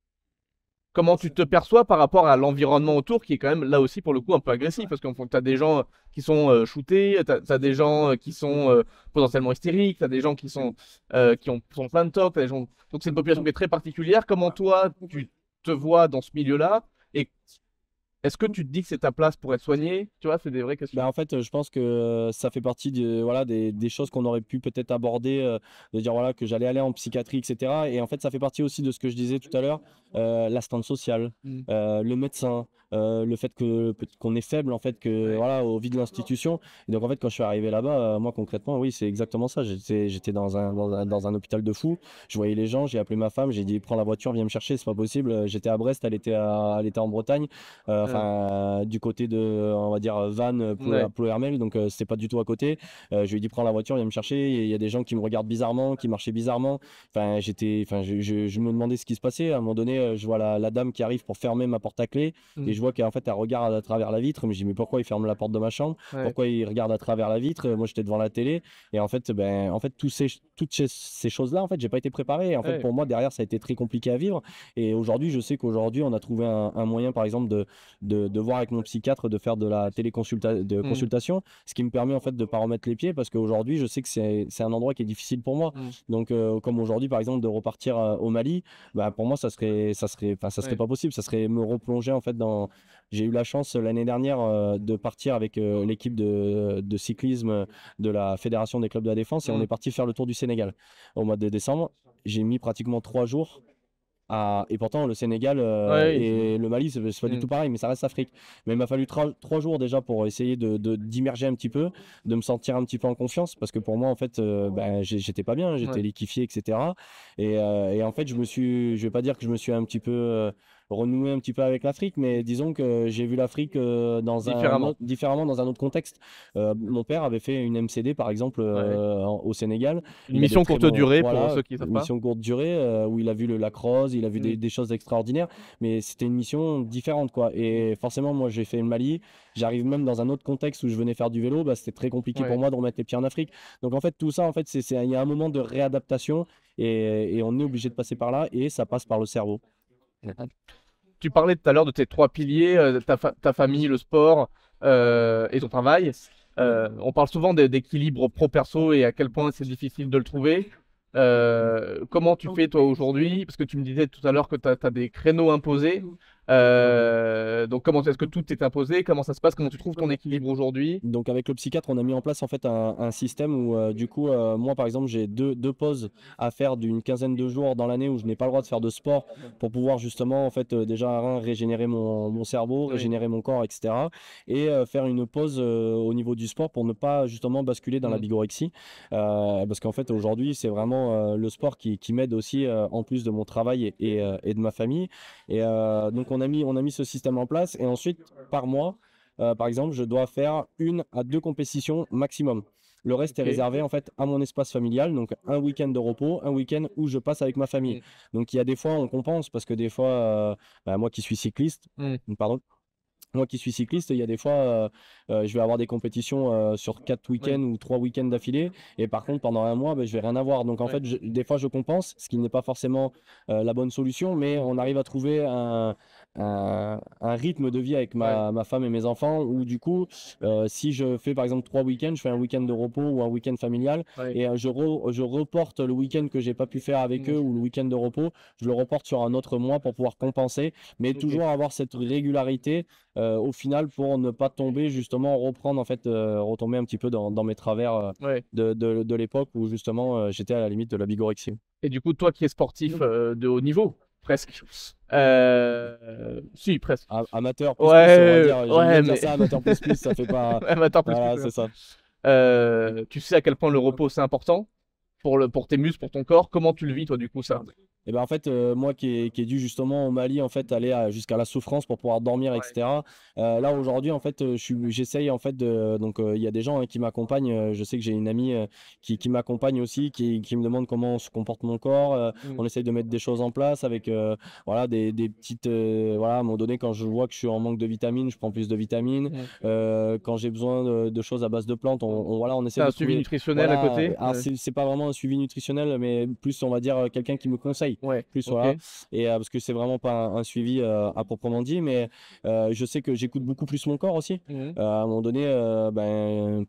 te perçois par rapport à l'environnement autour qui est quand même là aussi pour le coup un peu agressif parce que tu as des gens qui sont shootés, tu as des gens qui sont potentiellement hystériques, tu as des gens qui sont plein de tocs, t'as des gens... donc c'est une population qui est très particulière. Comment toi tu te vois dans ce milieu-là et est-ce que tu te dis que c'est ta place pour être soigné? Tu vois, c'est des vraies questions. En fait, je pense que ça fait partie voilà, des choses qu'on aurait pu peut-être aborder, de dire voilà, que j'allais aller en psychiatrie, etc. Et en fait, ça fait partie aussi de ce que je disais tout à l'heure, l'assistante sociale, Mm. le médecin, le fait qu'on est faible en fait, que, Ouais. voilà, au vu de l'institution. Et donc en fait, quand je suis arrivé là-bas, moi concrètement, oui, c'est exactement ça. J'étais dans un hôpital de fous. Je voyais les gens, j'ai appelé ma femme, j'ai dit prends la voiture, viens me chercher, c'est pas possible. J'étais à Brest, elle était en Bretagne. Enfin du côté de, on va dire, Vannes, Ploërmel, donc c'était pas du tout à côté. Je lui ai dit prends la voiture, viens me chercher. Il y a des gens qui me regardent bizarrement, qui marchaient bizarrement. Je me demandais ce qui se passait. À un moment donné, je vois la dame qui arrive pour fermer ma porte à clé et je vois qu'en fait elle regarde à travers la vitre. Mais je dis mais pourquoi il ferme la porte de ma chambre? Pourquoi il regarde à travers la vitre? Moi j'étais devant la télé et en fait, toutes ces choses-là, en fait, j'ai pas été préparé. Et en fait, pour moi derrière, ça a été très compliqué à vivre. Et aujourd'hui, je sais qu'aujourd'hui, on a trouvé un moyen, par exemple, de voir avec mon psychiatre, de faire de la consultation, ce qui me permet en fait de pas remettre les pieds parce qu'aujourd'hui, je sais que c'est un endroit qui est difficile pour moi. Donc, comme aujourd'hui, par exemple, de repartir au Mali, pour moi, ça serait pas possible. Ça serait me replonger en fait dans. J'ai eu la chance l'année dernière de partir avec l'équipe de cyclisme de la Fédération des clubs de la défense et on est parti faire le tour du Sénégal au mois de décembre. J'ai mis pratiquement 3 jours. Et pourtant, le Sénégal et le Mali, c'est pas du tout pareil, mais ça reste Afrique. Mais il m'a fallu 3 jours déjà pour essayer d'immerger un petit peu, de me sentir un petit peu en confiance, parce que pour moi, en fait, j'étais pas bien, j'étais liquéfié, etc. Et en fait, je vais pas dire que je me suis un petit peu renouer un petit peu avec l'Afrique, mais disons que j'ai vu l'Afrique différemment dans un autre contexte. Mon père avait fait une MCD par exemple au Sénégal. Une mission courte durée pour ceux qui savent pas. Une mission courte durée où il a vu le lac Rose, il a vu des choses extraordinaires, mais c'était une mission différente quoi. Et forcément, moi j'ai fait le Mali, j'arrive même dans un autre contexte où je venais faire du vélo, c'était très compliqué pour moi de remettre les pieds en Afrique. Donc en fait, tout ça, en fait, il y a un moment de réadaptation et on est obligé de passer par là et ça passe par le cerveau. Tu parlais tout à l'heure de tes 3 piliers, ta famille, le sport et ton travail. On parle souvent d'équilibre pro-perso et à quel point c'est difficile de le trouver. Comment tu fais toi aujourd'hui? Parce que tu me disais tout à l'heure que tu as des créneaux imposés. Donc comment est-ce que tout est imposé? Comment ça se passe? Comment tu trouves ton équilibre aujourd'hui? Donc avec le psychiatre, on a mis en place en fait un système où du coup moi par exemple j'ai deux pauses à faire d'une quinzaine de jours dans l'année où je n'ai pas le droit de faire de sport pour pouvoir justement en fait déjà régénérer mon cerveau, régénérer mon corps, etc. Et faire une pause au niveau du sport pour ne pas justement basculer dans la bigorexie parce qu'en fait aujourd'hui c'est vraiment le sport qui m'aide aussi en plus de mon travail et de ma famille. Et donc on a mis ce système en place et ensuite par mois par exemple, je dois faire 1 à 2 compétitions maximum. Le reste est réservé en fait à mon espace familial, donc un week-end de repos, un week-end où je passe avec ma famille. Donc il y a des fois on compense parce que des fois, moi qui suis cycliste, moi qui suis cycliste, il y a des fois, je vais avoir des compétitions sur 4 week-ends ou 3 week-ends d'affilée. Et par contre, pendant un mois, je vais rien avoir. Donc en fait, des fois, je compense, ce qui n'est pas forcément la bonne solution, mais on arrive à trouver un rythme de vie avec ma femme et mes enfants où du coup, si je fais par exemple 3 week-ends, je fais un week-end de repos ou un week-end familial et je reporte le week-end que j'ai pas pu faire avec eux ou le week-end de repos, je le reporte sur un autre mois pour pouvoir compenser, mais toujours avoir cette régularité au final pour ne pas tomber justement, reprendre en fait, retomber un petit peu dans mes travers de l'époque où justement j'étais à la limite de la bigorexie. Et du coup, toi qui es sportif de haut niveau, presque. Si, presque. Amateur plus, on va dire. J'aime bien dire ça, amateur plus, ça fait pas. Amateur plus, voilà, c'est ça. Tu sais à quel point le repos c'est important pour tes muscles, pour ton corps. Comment tu le vis toi du coup ça? Et ben en fait, moi qui ai dû justement au Mali en fait aller jusqu'à la souffrance pour pouvoir dormir, etc. Là aujourd'hui en fait, j'essaye en fait donc il y a des gens qui m'accompagnent. Je sais que j'ai une amie qui m'accompagne aussi, qui me demande comment se comporte mon corps. On essaye de mettre des choses en place avec voilà des petites voilà à un moment donné quand je vois que je suis en manque de vitamines, je prends plus de vitamines. Quand j'ai besoin de choses à base de plantes, on essaie de un suivi nutritionnel à côté. Alors c'est pas vraiment un suivi nutritionnel, mais plus on va dire quelqu'un qui me conseille. Voilà. Et parce que c'est vraiment pas un suivi à proprement dit, mais je sais que j'écoute beaucoup plus mon corps aussi. À un moment donné,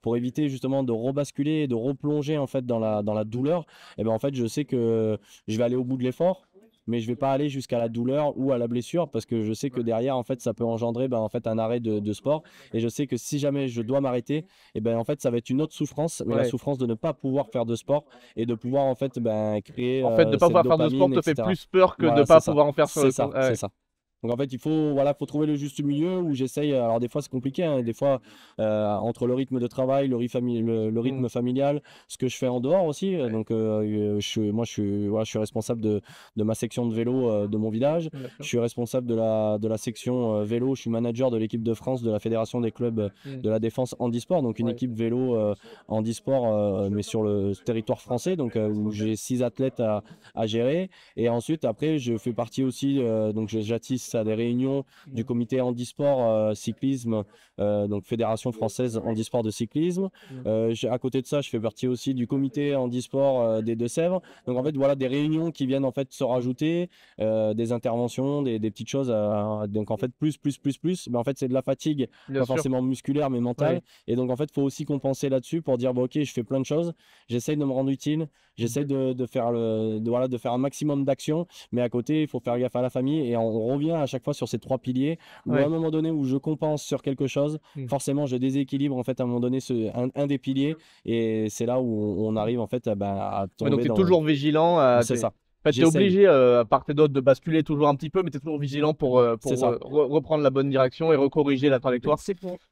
pour éviter justement de rebasculer et de replonger en fait dans la douleur, et ben en fait je sais que je vais aller au bout de l'effort, mais je vais pas aller jusqu'à la douleur ou à la blessure parce que je sais que derrière en fait ça peut engendrer en fait un arrêt de sport, et je sais que si jamais je dois m'arrêter, et ben en fait ça va être une autre souffrance, mais la souffrance de ne pas pouvoir faire de sport et de pouvoir en fait créer en fait de pas pouvoir faire de sport te fait plus peur que de pas pouvoir en faire sur c'est ça. Donc en fait, faut trouver le juste milieu où j'essaye. Alors des fois c'est compliqué, hein, des fois entre le rythme de travail, le rythme familial, ce que je fais en dehors aussi. Donc moi je suis responsable de ma section de vélo de mon village. Je suis responsable de la section vélo. Je suis manager de l'équipe de France de la fédération des clubs de la défense handisport. Donc une équipe vélo handisport, mais sur le territoire français. Donc où j'ai 6 athlètes à gérer. Et ensuite après je fais partie aussi donc j'assiste à des réunions du comité handisport cyclisme, donc Fédération française handisport de cyclisme. À côté de ça, je fais partie aussi du comité handisport des Deux-Sèvres. Donc en fait, voilà des réunions qui viennent en fait se rajouter, des interventions, des petites choses. Donc en fait, plus. Mais en fait, c'est de la fatigue, pas forcément musculaire, mais mentale. Et donc en fait, il faut aussi compenser là-dessus pour dire, bon, ok, je fais plein de choses. J'essaye de me rendre utile. J'essaye de faire un maximum d'actions. Mais à côté, il faut faire gaffe à la famille. Et on revient à chaque fois sur ces 3 piliers où à un moment donné où je compense sur quelque chose, forcément, je déséquilibre en fait à un moment donné un des piliers. Et c'est là où on arrive en fait à tomber donc tu es toujours vigilant. C'est ça. En fait, tu es obligé, à part tes d'autres, de basculer toujours un petit peu, mais tu es toujours vigilant pour reprendre la bonne direction et recorriger la trajectoire.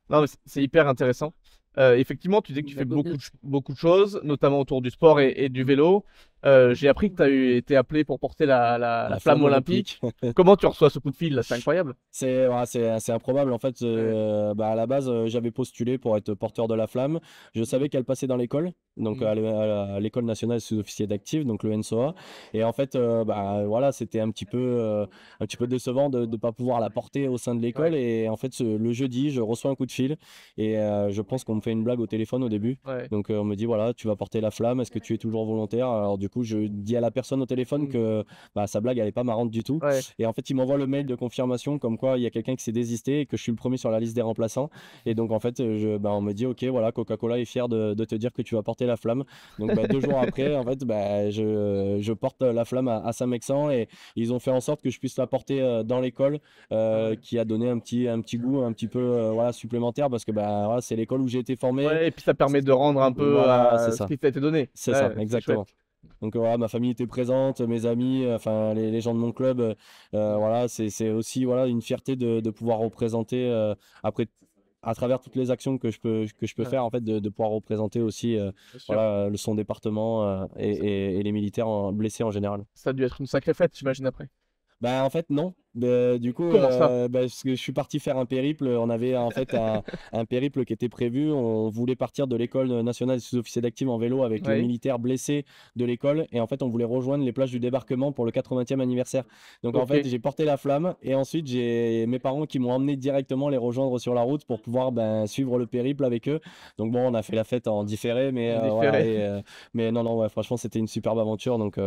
Non, mais c'est hyper intéressant. Effectivement, tu dis que tu fais beaucoup de choses, notamment autour du sport et du vélo. J'ai appris que tu as été appelé pour porter la flamme olympique. Comment tu reçois ce coup de fil là? C'est incroyable. C'est improbable en fait. À la base, j'avais postulé pour être porteur de la flamme. Je savais qu'elle passait dans l'école, donc à l'école nationale sous-officier d'active, donc le NSOA. Et en fait, voilà, c'était un petit peu décevant de ne pas pouvoir la porter au sein de l'école. Et en fait, le jeudi, je reçois un coup de fil et je pense qu'on me fait une blague au téléphone au début. Donc on me dit voilà, tu vas porter la flamme. Est-ce que tu es toujours volontaire? Alors du coup, je dis à la personne au téléphone que sa blague elle est pas marrante du tout. Et en fait, il m'envoie le mail de confirmation comme quoi il y a quelqu'un qui s'est désisté et que je suis le premier sur la liste des remplaçants. Et donc en fait, on me dit ok, voilà, Coca-Cola est fier de te dire que tu vas porter la flamme. Donc 2 jours après, en fait, je porte la flamme à Saint-Mexan et ils ont fait en sorte que je puisse la porter dans l'école, qui a donné un petit goût un petit peu voilà, supplémentaire parce que voilà, c'est l'école où j'ai été formé. Et puis ça permet de rendre un peu ce qui t'a été donné. C'est ça, exactement. Donc voilà, ma famille était présente, mes amis, enfin les gens de mon club, voilà, c'est aussi voilà une fierté de pouvoir représenter après à travers toutes les actions que je peux faire en fait de pouvoir représenter aussi voilà son département et les militaires blessés en général. Ça a dû être une sacrée fête, j'imagine après. En fait non. Du coup, parce que je suis parti faire un périple. On avait en fait un périple qui était prévu. On voulait partir de l'école nationale des sous-officiers d'active en vélo avec les militaires blessés de l'école. Et en fait, on voulait rejoindre les plages du débarquement pour le 80e anniversaire. Donc en fait, j'ai porté la flamme et ensuite j'ai mes parents qui m'ont emmené directement les rejoindre sur la route pour pouvoir suivre le périple avec eux. Donc bon, on a fait la fête en différé, mais voilà, mais non, ouais, franchement, c'était une superbe aventure. Donc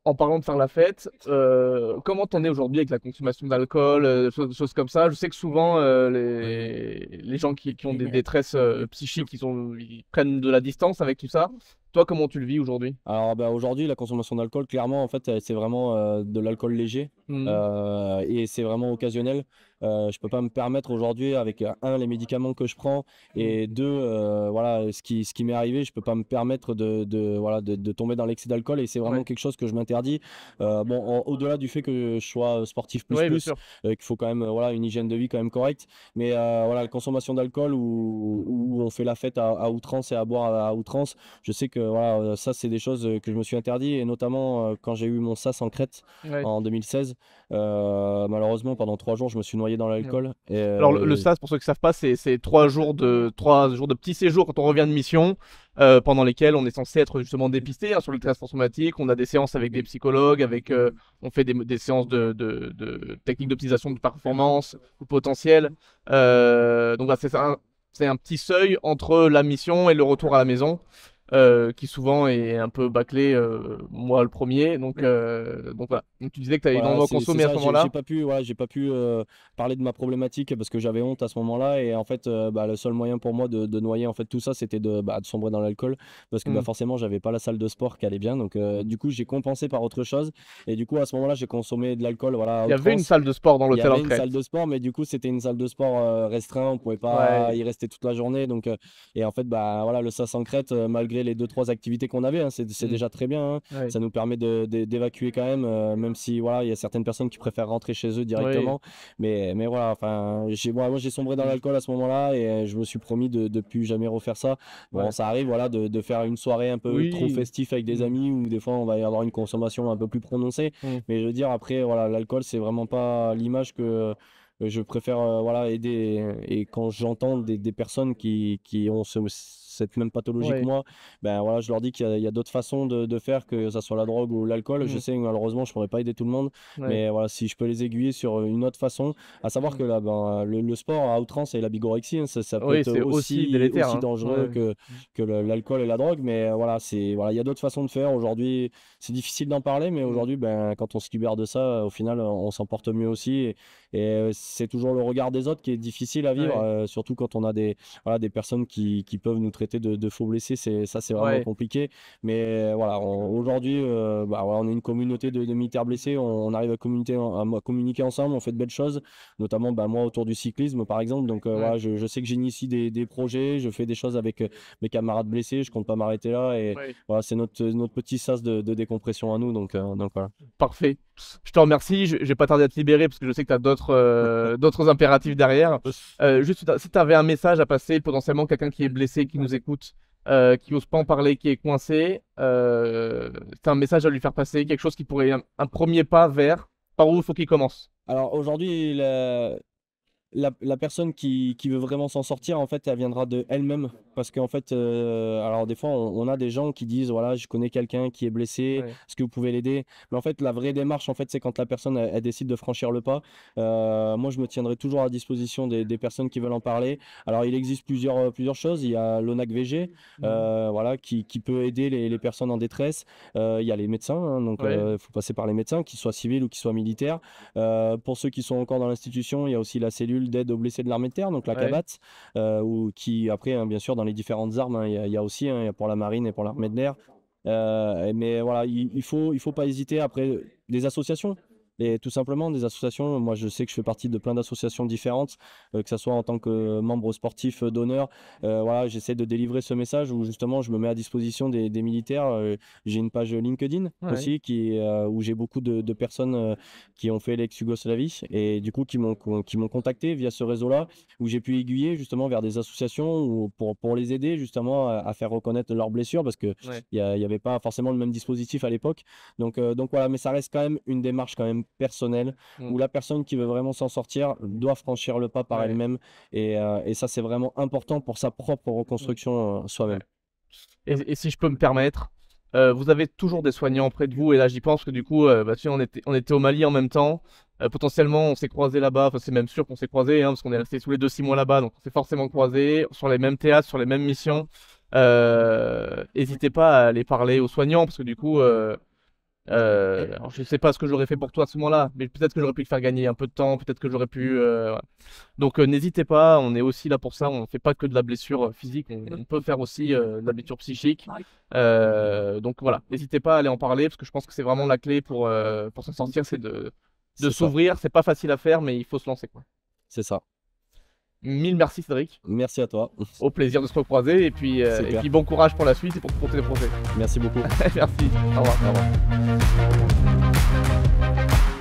en parlant de faire la fête, comment t'en es aujourd'hui avec la consommation d'alcool, choses comme ça? Je sais que souvent, les gens qui ont des détresses psychiques, ils prennent de la distance avec tout ça. Toi, comment tu le vis aujourd'hui? Alors aujourd'hui, la consommation d'alcool, clairement, en fait, c'est vraiment de l'alcool léger et c'est vraiment occasionnel. Je peux pas me permettre aujourd'hui, avec les médicaments que je prends et voilà, ce qui m'est arrivé, je peux pas me permettre de tomber dans l'excès d'alcool et c'est vraiment quelque chose que je m'interdis. Au-delà du fait que je sois sportif qu'il faut quand même voilà une hygiène de vie quand même correcte, mais voilà, la consommation d'alcool où on fait la fête à outrance et à boire à outrance, je sais que voilà, ça c'est des choses que je me suis interdit et notamment quand j'ai eu mon sas en Crète en 2016, malheureusement pendant 3 jours je me suis noyé dans l'alcool. Alors le sas, pour ceux qui ne savent pas, c'est 3 jours de petit séjour quand on revient de mission, pendant lesquels on est censé être justement dépisté sur le test transformatique. On a des séances avec des psychologues, on fait des séances de techniques d'optimisation de performance ou potentiel. Donc là, c'est un petit seuil entre la mission et le retour à la maison. Qui souvent est un peu bâclé, moi le premier. Donc voilà. Donc, tu disais que tu avais énormément consommé à ce moment-là. J'ai pas pu parler de ma problématique parce que j'avais honte à ce moment-là. Et en fait, le seul moyen pour moi de noyer en fait tout ça, c'était de sombrer dans l'alcool parce que forcément, j'avais pas la salle de sport qui allait bien. Donc du coup, j'ai compensé par autre chose. Et du coup, à ce moment-là, j'ai consommé de l'alcool. Voilà, il y avait une salle de sport dans l'hôtel en Crète. Il y avait une salle de sport, mais du coup, c'était une salle de sport restreinte. On pouvait pas y rester toute la journée. Donc et en fait, voilà, le SAS en Crète, malgré malgré les 2-3 activités qu'on avait, hein, c'est déjà très bien, hein. Ouais. Ça nous permet d'évacuer quand même, même si voilà, il y a certaines personnes qui préfèrent rentrer chez eux directement. Mais voilà, enfin, moi j'ai sombré dans l'alcool à ce moment-là et je me suis promis de plus jamais refaire ça. Bon, ça arrive voilà, de faire une soirée un peu trop festif avec des amis où des fois on va y avoir une consommation un peu plus prononcée. Mais je veux dire, après, voilà, l'alcool, c'est vraiment pas l'image que je préfère voilà, aider. Et quand j'entends des personnes qui ont cette même pathologie que moi, ben voilà, je leur dis qu'il y a d'autres façons de faire, que ça soit la drogue ou l'alcool. Je sais que malheureusement, je pourrais pas aider tout le monde, mais voilà, si je peux les aiguiller sur une autre façon, à savoir que là, ben, le sport à outrance et la bigorexie, hein, ça peut être aussi délétère, hein. dangereux que l'alcool et la drogue, mais voilà, il y a d'autres façons de faire. Aujourd'hui, c'est difficile d'en parler, mais aujourd'hui, ben, quand on se libère de ça, au final, on s'en porte mieux aussi. Et c'est toujours le regard des autres qui est difficile à vivre, surtout quand on a des personnes qui peuvent nous traiter de faux blessés. C'est vraiment compliqué. Mais voilà, aujourd'hui, voilà, on est une communauté de militaires blessés. On arrive à communiquer ensemble, on fait de belles choses, notamment moi autour du cyclisme par exemple. Donc voilà, je sais que j'initie des projets, je fais des choses avec mes camarades blessés, je compte pas m'arrêter là. Et voilà, c'est notre petit sas de décompression à nous. Donc voilà. Parfait. Je te remercie. Je vais pas tarder à te libérer parce que je sais que tu as d'autres impératifs derrière. Juste, si tu avais un message à passer, potentiellement quelqu'un qui est blessé, qui nous écoute, qui n'ose pas en parler, qui est coincé, c'est un message à lui faire passer, quelque chose qui pourrait un premier pas vers par où il faut qu'il commence. Alors aujourd'hui, la personne qui veut vraiment s'en sortir, en fait, elle viendra de elle-même. Parce qu'en fait, alors des fois, on a des gens qui disent, voilà, je connais quelqu'un qui est blessé, est-ce que vous pouvez l'aider? Mais en fait, la vraie démarche, en fait, c'est quand la personne, elle décide de franchir le pas. Moi, je me tiendrai toujours à disposition des personnes qui veulent en parler. Alors, il existe plusieurs choses. Il y a l'ONAC VG, voilà, qui peut aider les personnes en détresse. Il y a les médecins, hein, donc il faut passer par les médecins, qu'ils soient civils ou qu'ils soient militaires. Pour ceux qui sont encore dans l'institution, il y a aussi la cellule d'aide aux blessés de l'armée de terre, donc la CABAT, qui après, hein, bien sûr, dans les différentes armes, hein, il y a aussi, hein, pour la marine et pour l'armée de l'air. Mais voilà, il faut pas hésiter. Après, des associations. Et tout simplement des associations, moi je sais que je fais partie de plein d'associations différentes, que ce soit en tant que membre sportif d'honneur. Voilà, j'essaie de délivrer ce message où justement je me mets à disposition des militaires. J'ai une page LinkedIn aussi où j'ai beaucoup de personnes qui ont fait l'ex-Yougoslavie et du coup qui m'ont contacté via ce réseau-là, où j'ai pu aiguiller justement vers des associations pour les aider justement à faire reconnaître leurs blessures, parce que il y avait pas forcément le même dispositif à l'époque. Donc voilà, mais ça reste quand même une démarche quand même personnelle, où la personne qui veut vraiment s'en sortir doit franchir le pas par elle-même, et ça c'est vraiment important pour sa propre reconstruction soi-même. Et si je peux me permettre, vous avez toujours des soignants près de vous, et là j'y pense que du coup, tu sais, on était au Mali en même temps, potentiellement on s'est croisés là-bas, enfin c'est même sûr qu'on s'est croisés, hein, parce qu'on est restés tous les 2 6 mois là-bas, donc on s'est forcément croisés sur les mêmes théâtres, sur les mêmes missions. N'hésitez pas à aller parler aux soignants, parce que du coup, alors je sais pas ce que j'aurais fait pour toi à ce moment-là, mais peut-être que j'aurais pu te faire gagner un peu de temps, peut-être que j'aurais pu. Voilà. Donc n'hésitez pas, on est aussi là pour ça, on ne fait pas que de la blessure physique, on peut faire aussi de la blessure psychique. Donc voilà, n'hésitez pas à aller en parler, parce que je pense que c'est vraiment la clé pour s'en sortir, c'est de s'ouvrir. C'est pas facile à faire, mais il faut se lancer, quoi. C'est ça. Mille merci Cédric. Merci à toi. Au plaisir de se recroiser, et puis bon courage pour la suite et pour tes projets. Merci beaucoup. Merci. Au revoir. Au revoir.